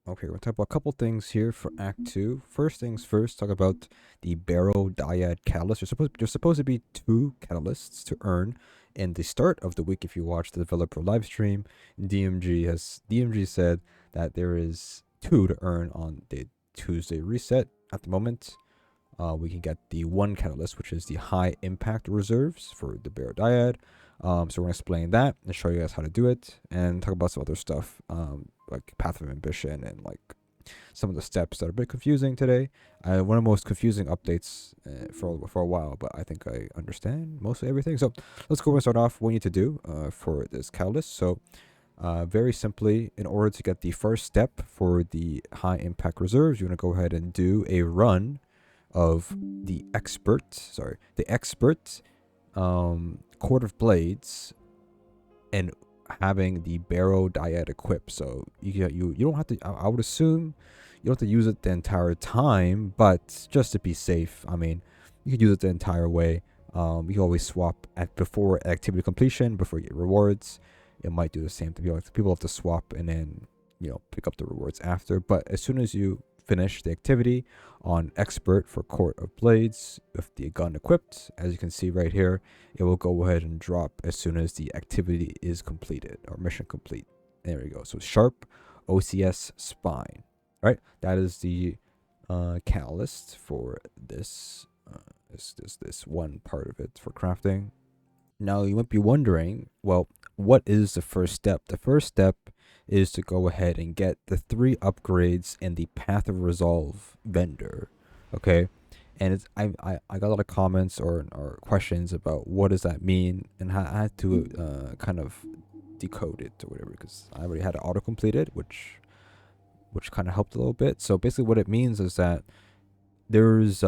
Okay, we're gonna talk about a couple things here for Act 2. First things first, talk about the Barrow-Dyad catalyst. There's supposed to be 2 catalysts to earn in the start of the week. If you watch the developer live stream, DMG said that there is 2 to earn on the Tuesday reset. At the moment, we can get the 1 catalyst, which is the High Impact Reserves for the Barrow-Dyad. So we're going to explain that and show you guys how to do it and talk about some other stuff, like Path of Ambition and like some of the steps that are a bit confusing today. One of the most confusing updates for a while, but I think I understand mostly everything. So let's go and start off what you need to do for this catalyst. So very simply, in order to get the first step for the High Impact Reserves, you want to go ahead and do a run of the expert Court of Blades and having the Barrow-Dyad equipped. So you don't have to. I would assume you don't have to use it the entire time, but just to be safe, I mean, you could use it the entire way. You can always swap before activity completion, before you get rewards. It might do the same thing. People have to swap and then pick up the rewards after. But as soon as you finish the activity on expert for Court of Blades with the gun equipped, as you can see right here, it will go ahead and drop as soon as the activity is completed or mission complete. There we go. So sharp OCS spine. All right, that is the catalyst for this this one part of it for crafting. Now you might be wondering, well, what is the first step? The first step is to go ahead and get the 3 upgrades in the Path of Resolve vendor. Okay, and it's I got a lot of comments or questions about what does that mean, and I had to kind of decode it or whatever, because I already had it auto completed, which kind of helped a little bit. So basically what it means is that there's 3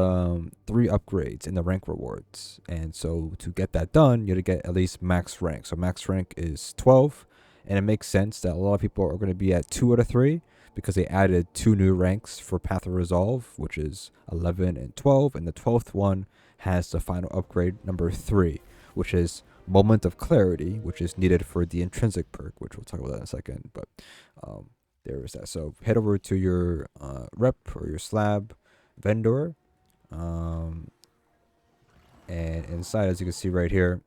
upgrades in the rank rewards, and so to get that done, you have to get at least max rank. So max rank is 12, and it makes sense that a lot of people are going to be at 2 out of 3 because they added 2 new ranks for Path of Resolve, which is 11 and 12, and the 12th one has the final upgrade number 3, which is Moment of Clarity, which is needed for the Intrinsic perk, which we'll talk about that in a second. But there is that. So head over to your rep or your slab vendor, and inside, as you can see right here,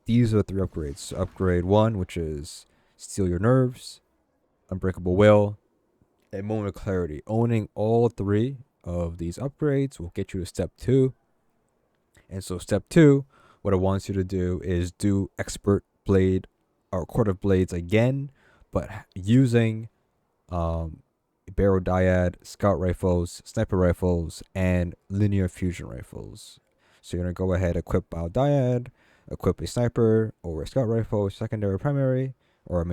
these are the 3 upgrades. So upgrade 1, which is Steal Your Nerves, Unbreakable Will, and Moment of Clarity. Owning all 3 of these upgrades will get you to step 2. And so step 2, what it wants you to do is do Expert Blade or Court of Blades again, but using Barrow-Dyad, scout rifles, sniper rifles, and linear fusion rifles. So you're going to go ahead, equip Barrow-Dyad, equip a sniper or a scout rifle, secondary, primary, or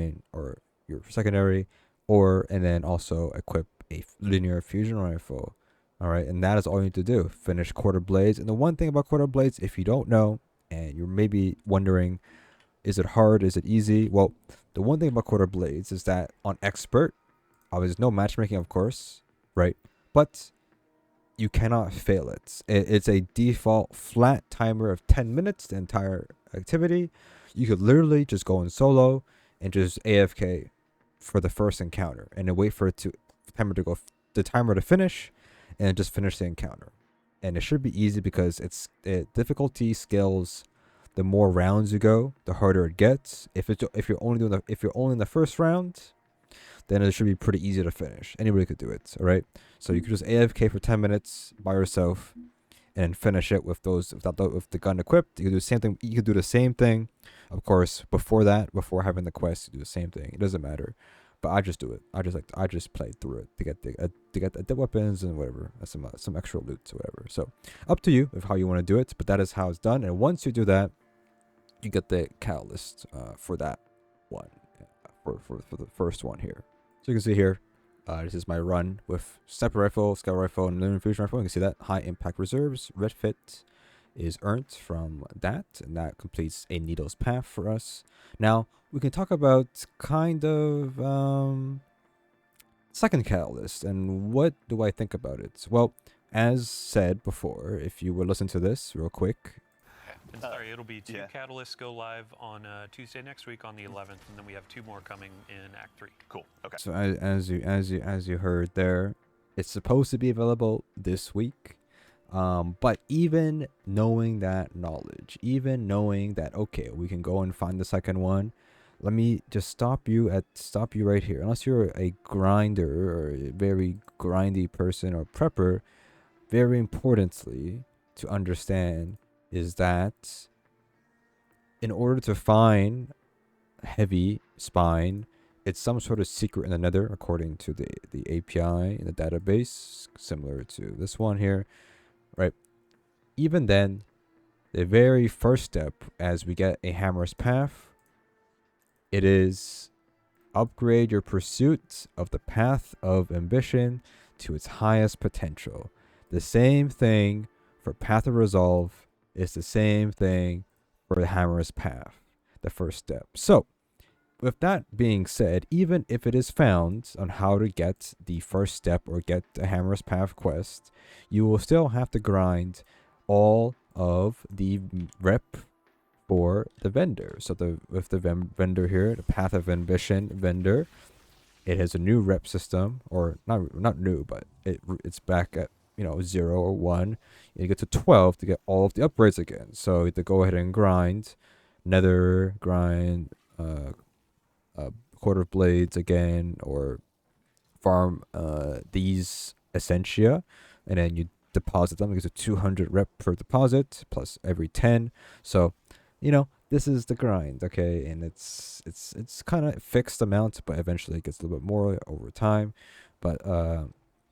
your secondary, and then also equip a linear fusion rifle. All right, and that is all you need to do. Finish Court of Blades. And the one thing about Court of Blades, if you don't know, and you're maybe wondering, is it hard? Is it easy? Well, the one thing about Court of Blades is that on expert, there's no matchmaking, of course, right? But you cannot fail it. It's a default flat timer of 10 minutes, the entire activity. You could literally just go in solo and just AFK for the first encounter and then wait for the timer to finish, and just finish the encounter. And it should be easy because difficulty scales. The more rounds you go, the harder it gets. If you're only in the first round, then it should be pretty easy to finish. Anybody could do it, all right? So you could just AFK for 10 minutes by yourself and finish it with the gun equipped. You could do the same thing. You could do the same thing, of course, before having the quest, you do the same thing. It doesn't matter, but I just do it. I just played through it to get the weapons and whatever, some extra loot or whatever. So up to you of how you want to do it, but that is how it's done. And once you do that, you get the catalyst for that one, for the first one here. So you can see here, this is my run with sniper rifle, scout rifle, and linear fusion rifle. You can see that High Impact Reserves red fit is earned from that, and that completes a Needle's Path for us. Now we can talk about kind of second catalyst and what do I think about it. Well, as said before, if you would listen to this real quick, And sorry, it'll be 2 yeah. catalysts go live on Tuesday next week on the 11th, and then we have 2 more coming in Act 3. Cool. Okay. So as you heard there, it's supposed to be available this week. But even knowing that knowledge, even knowing that okay, we can go and find the second one, let me just stop you right here. Unless you're a grinder or a very grindy person or prepper, very importantly to understand is that in order to find heavy spine, it's some sort of secret in the nether according to the API in the database, similar to this one here, right? Even then, the very first step as we get a hammer's path, it is upgrade your pursuit of the path of ambition to its highest potential. The same thing for path of resolve is the same thing for the hammer's path, the first step. So with that being said, even if it is found on how to get the first step or get the hammer's path quest, you will still have to grind all of the rep for the vendor. So with the vendor here, the path of ambition vendor, it has a new rep system, or not new, but it's back at 0 or 1. You get to 12 to get all of the upgrades again. So you have to go ahead and grind, nether grind, quarter blades again, or farm these essentia, and then you deposit them. It gives a 200 rep per deposit plus every 10. So this is the grind, okay? And it's kind of fixed amount, but eventually it gets a little bit more over time. But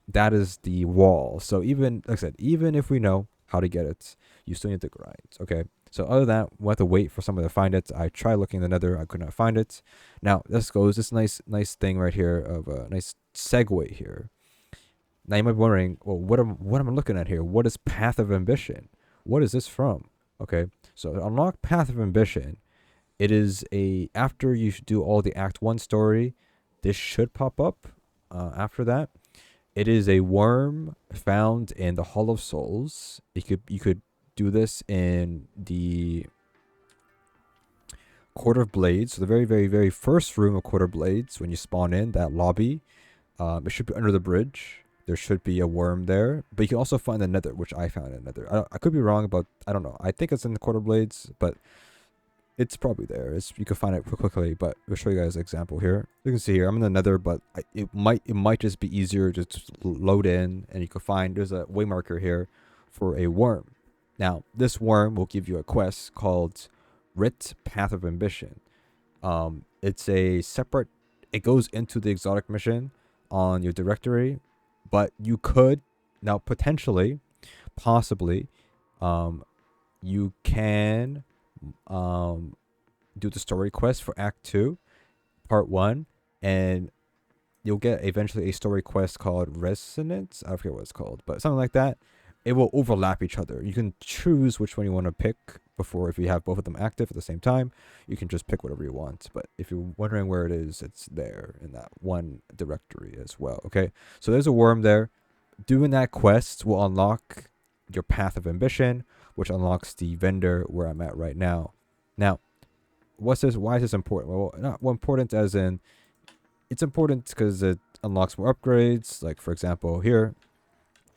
that is the wall. So even, like I said, even if we know how to get it, you still need to grind, okay? So other than that, we'll have to wait for someone to find it. I tried looking in the nether, I could not find it. Now this nice thing right here of a nice segue here. Now you might be wondering, well, what am I looking at here? What is Path of Ambition? What is this from? Okay, so to unlock Path of Ambition, it is after you do all the Act 1 story, this should pop up after that. It is a worm found in the Hall of Souls. You could do this in the Court of Blades. So the very, very, very first room of Court of Blades, when you spawn in that lobby, it should be under the bridge. There should be a worm there, but you can also find the nether, which I found in nether. I could be wrong about, I don't know. I think it's in the Court of Blades, but it's probably there. You can find it quickly, but we'll show you guys an example here. You can see here, I'm in the nether, but it might just be easier to just load in, and you can find, there's a way marker here for a worm. Now, this worm will give you a quest called Writ Path of Ambition. It's a separate, it goes into the exotic mission on your directory, but you could, now potentially, possibly, you can do the story quest for Act 2, Part 1, and you'll get eventually a story quest called Resonance. I forget what it's called, but something like that. It will overlap each other. You can choose which one you want to pick before. If you have both of them active at the same time, you can just pick whatever you want. But if you're wondering where it is, it's there in that one directory as well. Okay, so there's a worm there. Doing that quest will unlock your Path of Ambition, which unlocks the vendor where I'm at right now. Now, what's this? Why is this important? Well, not important as in, it's important because it unlocks more upgrades. Like for example, here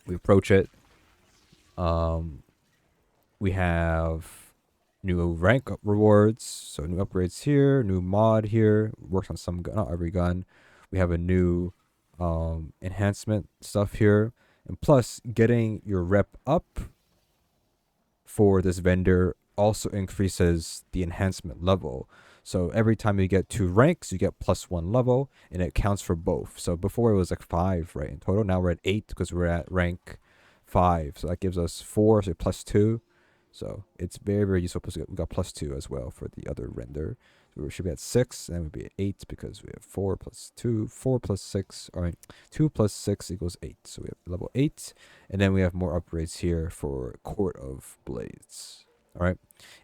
we approach it. We have new rank rewards, so new upgrades here, new mod here. Works on some gun, not every gun. We have a new enhancement stuff here, and plus getting your rep up for this vendor also increases the enhancement level. So every time you get 2 ranks, you get +1 level, and it counts for both. So before it was like 5, right, in total. Now we're at 8 because we're at rank 5. So that gives us 4, so +2. So it's very, very useful. We got +2 as well for the other render. So we should be at 6, and we'd be at 8 because we have 4 + 2, 4 + 6. All right, 2 + 6 = 8. So we have level 8, and then we have more upgrades here for Court of Blades. All right,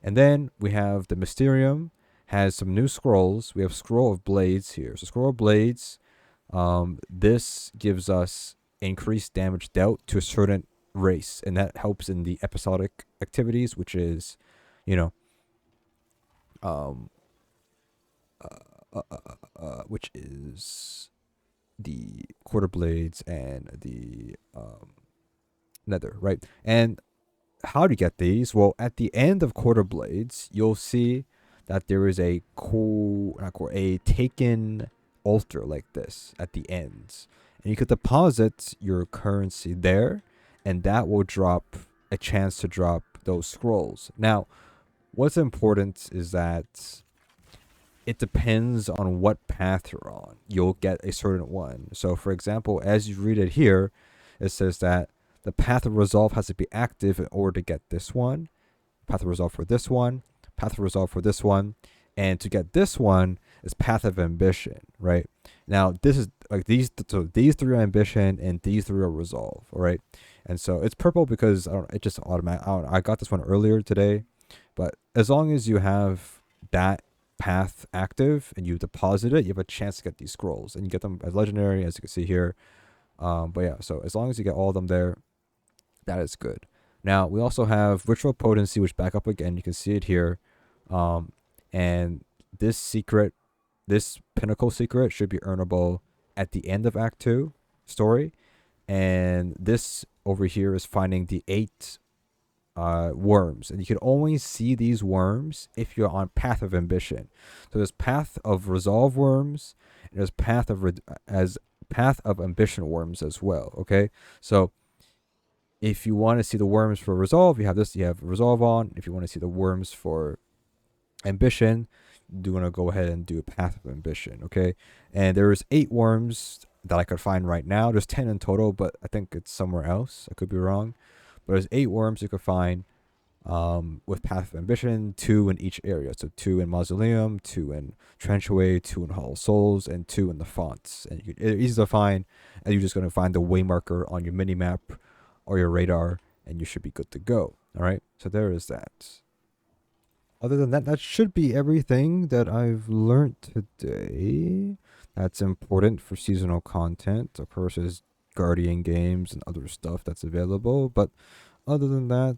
and then we have the Mysterium has some new scrolls. We have Scroll of Blades here. So Scroll of Blades, this gives us increased damage dealt to a certain race, and that helps in the episodic activities, which is you know, um, which is the quarter blades and the nether, right? And how to get these? Well, at the end of quarter blades, you'll see that there is a a taken altar like this at the ends, and you could deposit your currency there, and that will drop a chance to drop those scrolls. Now, what's important is that it depends on what path you're on. You'll get a certain one. So, for example, as you read it here, it says that the path of resolve has to be active in order to get this one, path of resolve for this one, path of resolve for this one, and to get this one is path of ambition, right? Now, this is like these three are ambition and these three are resolve, all right? And so it's purple because it just automatic. I got this one earlier today, but as long as you have that path active and you deposit it, you have a chance to get these scrolls, and you get them as legendary, as you can see here. But yeah, so as long as you get all of them there, that is good. Now we also have ritual potency, which back up again. You can see it here, and this pinnacle secret should be earnable at the end of Act 2 story, and this over here is finding the 8 worms, and you can only see these worms if you're on path of ambition. So there's path of resolve worms, and there's path of ambition worms as well. Okay, so if you want to see the worms for resolve, you have resolve on. If you want to see the worms for ambition, you want to go ahead and do a path of ambition. Okay, and there's 8 worms that I could find right now. There's 10 in total, but I think it's somewhere else. I could be wrong. But there's 8 worms you could find with Path of Ambition, 2 in each area. So 2 in Mausoleum, 2 in Trenchway, 2 in Hollow Souls, and 2 in the fonts. And it's easy to find, and you're just going to find the way marker on your mini map or your radar, and you should be good to go. All right, so there is that. Other than that, that should be everything that I've learned today. That's important for seasonal content. Of course, there's Guardian games and other stuff that's available, but other than that,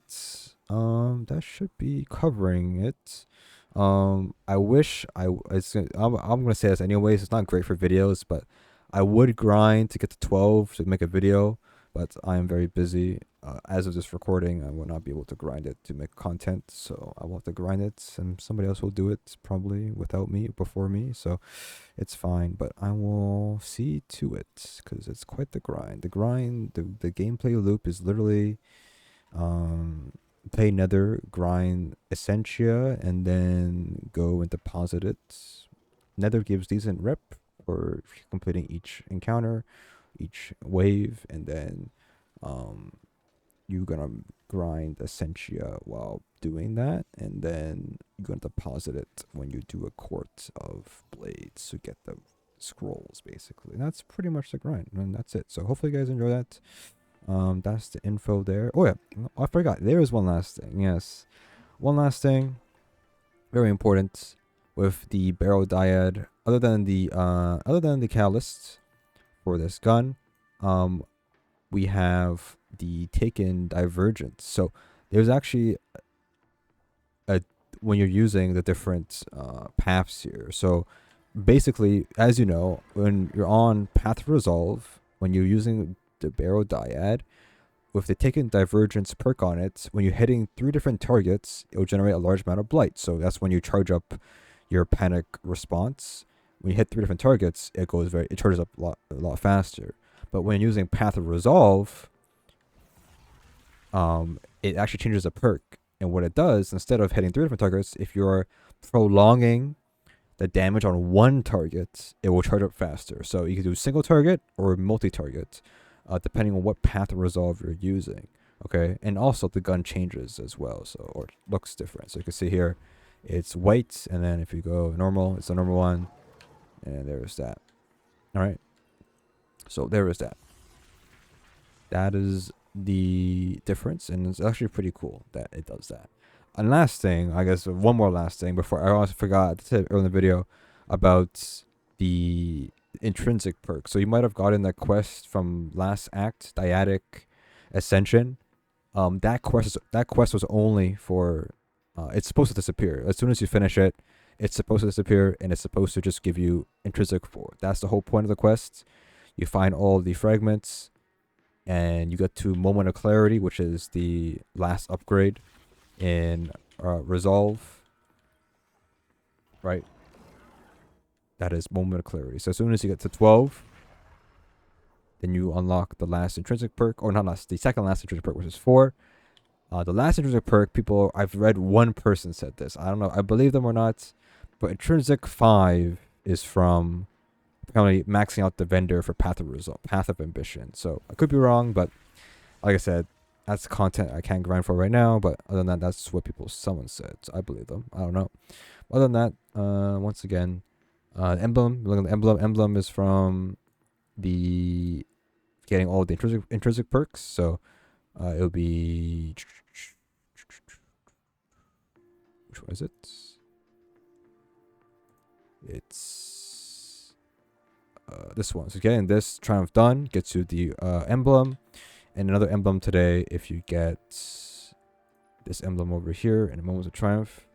that should be covering it. I wish I'm gonna say this anyways. It's not great for videos, but I would grind to get to 12 to make a video, but I am very busy. As of this recording, I will not be able to grind it to make content, so I will have to grind it, and somebody else will do it probably without me, before me, so it's fine, but I will see to it, because it's quite the grind. The gameplay loop is literally play Nether, grind Essentia, and then go and deposit it. Nether gives decent rep for completing each encounter, each wave, and then you're gonna grind Essentia while doing that, and then you're gonna deposit it when you do a Court of Blades to get the scrolls, basically. And that's pretty much the grind, and that's it. So hopefully you guys enjoy that. That's the info there. Oh yeah, I forgot. There is one last thing. Yes, one last thing. Very important with the Barrow-Dyad. Other than the catalyst for this gun, we have the taken Divergence. So there's actually when you're using the different paths here. So basically, as you know, when you're on Path of Resolve, when you're using the Barrow-Dyad, with the taken Divergence perk on it, when you're hitting 3 different targets, it will generate a large amount of blight. So that's when you charge up your panic response. When you hit 3 different targets, it charges up a lot faster. But when using Path of Resolve, it actually changes the perk. And what it does, instead of hitting 3 different targets, if you're prolonging the damage on one target, it will charge up faster. So you can do single target or multi-target, depending on what Path of Resolve you're using. Okay, and also the gun changes as well, so or looks different. So you can see here, it's white, and then if you go normal, it's the normal one, and there's that. All right, so there is that. That is the difference, and it's actually pretty cool that it does that. And last thing, I guess one more last thing before I almost forgot to say earlier in the video about the intrinsic perk. So you might have gotten that quest from last act, Dyadic Ascension. That quest was only for it's supposed to disappear. As soon as you finish it, it's supposed to disappear, and it's supposed to just give you intrinsic 4. That's the whole point of the quest. You find all the fragments, and you get to Moment of Clarity, which is the last upgrade in Resolve. Right? That is Moment of Clarity. So as soon as you get to 12, then you unlock the last intrinsic perk, or not last, the second last intrinsic perk, which is 4. The last intrinsic perk, I've read one person said this. I don't know, I believe them or not, but intrinsic 5 is from apparently maxing out the vendor for Path of Ambition. So I could be wrong, but like I said, that's content I can't grind for right now. But other than that, that's what someone said. So I believe them. I don't know. Other than that, once again, emblem. Look at the emblem. Emblem is from the getting all the intrinsic perks. So it'll be, which one is it? It's this one. So getting this Triumph done gets you the emblem, and another emblem today if you get this emblem over here in a Moments of Triumph.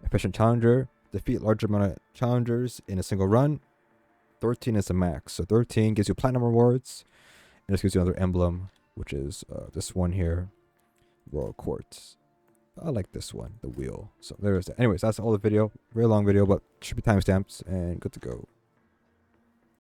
Efficient Challenger. Defeat large amount of challengers in a single run. 13 is the max. So 13 gives you platinum rewards. And this gives you another emblem, which is this one here. Royal Quartz. I like this one, the wheel. So there's that. Anyways, that's all the video. Very long video, but should be timestamps and good to go.